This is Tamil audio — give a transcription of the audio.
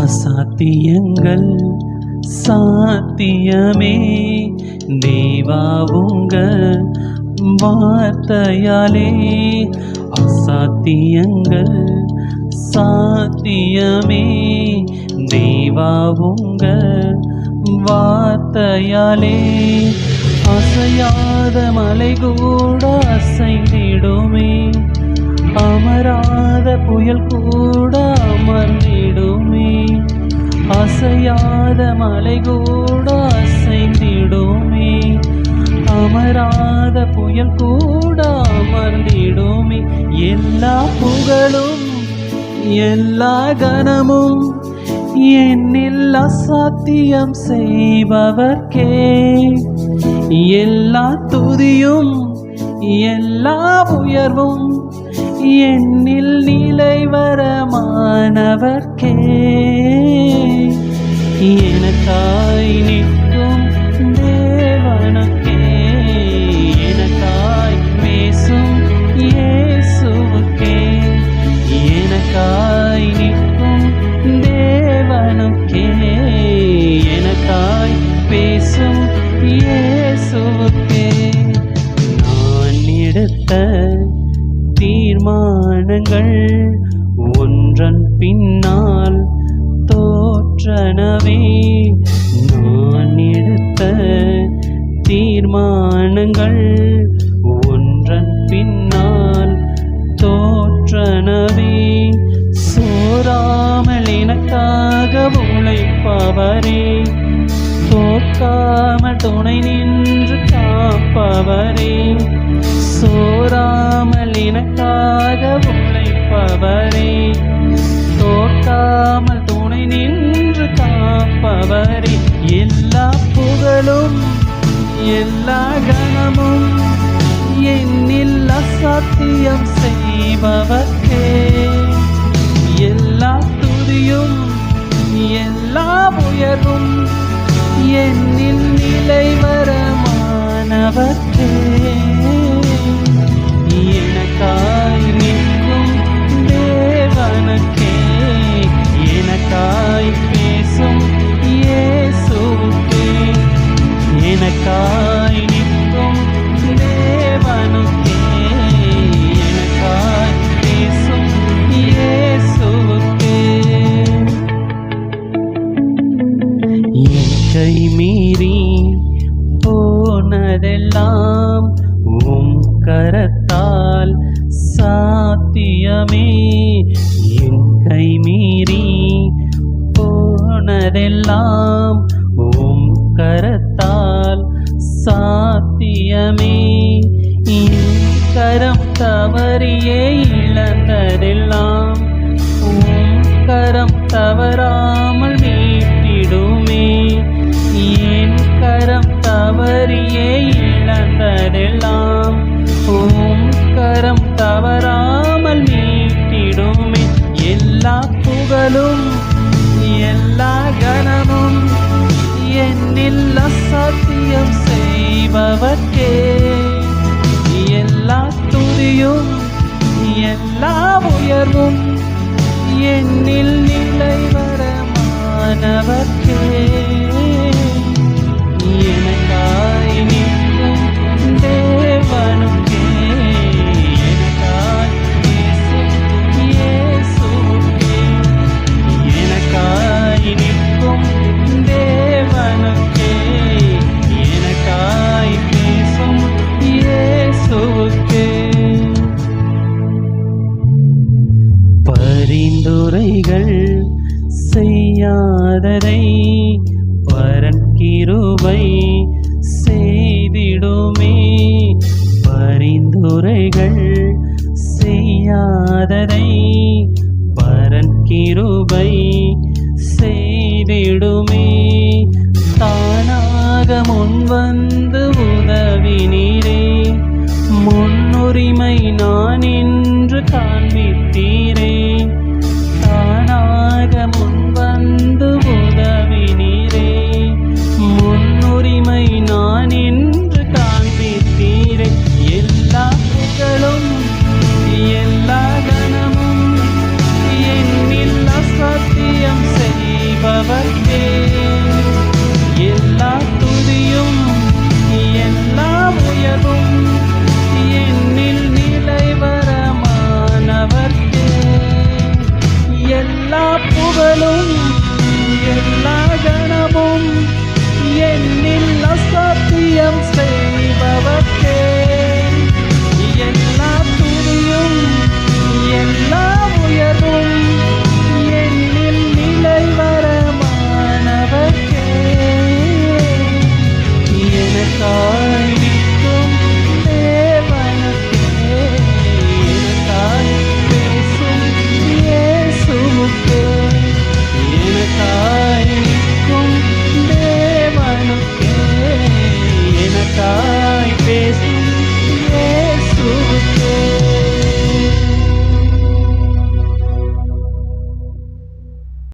அசாத்தியங்கள் சாத்தியமே தேவா உங்க வார்த்தையாலே. அசாத்தியங்கள் சாத்தியமே தேவா உங்க வார்த்தையாலே. அசையாத மலை கூட அசைந்திடுமே, அமராத புயல் கூட அமர்ந்திடுமே. அசையாத மலை கூட அசைந்திடுமே, அமராத புயல் கூட அமர்ந்திடுமே. எல்லா புகழும் எல்லா கனமும் என்னில் அசாத்தியம் செய்பவர்க்கே. எல்லா துதியும் எல்லா உயர்வும் என்னில் நிலைவரமானவர்க்கே. எனக்காய் நிற்கும் தேவனுக்கே, எனக்காய் பேசும் இயேசுவுக்கே. எனக்காய் நிற்கும் தேவனுக்கே, எனக்காய் பேசும் இயேசுவுக்கே. நான் எடுத்த தீர்மானங்கள் ஒன்றன் பின்னால் தோற்றனவே. நான் எடுத்த தீர்மானங்கள் ஒன்றன் பின்னால் தோற்றனவே. சோராமல் எனக்காக உழைப்பவரே, தோற்காமல் துணை நின்று காப்பவரே. சோராமல் எனக்காக உழைப்பவரே, தோற்காமல் துணை நின்று காப்பவரே. எல்லா புகழும் எல்லா கனமும் என்னில் அசாத்தியம் செய்பவர்க்கே. எல்லா துதியும் எல்லா உயர்வும் என்னில் நிலைவரமானவர்க்கே. எனக்காய் நிற்கும் தேவனுக்கே, எனக்காய் பேசும் இயேசுவுக்கே. எனக்காய் நிற்கும் தேவனுக்கே, எனக்காய் பேசும் இயேசுவுக்கே. என் கை மீறி போனதெல்லாம் உம் கரத்தால் சாத்தியமே. என் கை மீறி போனதெல்லாம் உம் கரத்தால் சாத்தியமே. என் கரம் தவறியே இழந்ததெல்லாம் உம் கரம் தவறாமல் மீட்டிடுமே. என் கரம் தவறியே இழந்ததெல்லாம் உம் கரம் தவறாமல் மீட்டிடுமே. எல்லா புகழும் எல்லா கனமும் என்னில் அசாத்தியம் செய்பவர்க்கே. எல்லா துதியும் எல்லா உயர்வும் என்னில் நிலைவரமானவர்க்கே. எனக்காய் நிற்கும் தேவனுக்கே, எனக்காய் பேசும் இயேசுவுக்கே. எனக்காய் நிற்கும் தேவனுக்கே, எனக்காய் பேசும் இயேசுவுக்கே. பரிந்துரைகள் செய்யாததை பரன் கிருபை செய்திடுமே. பரிந்துரைகள் செய்யாததை பரன் கிருபை செய்திடுமே. தானாக முன்வந்து உதவி காண்பேன்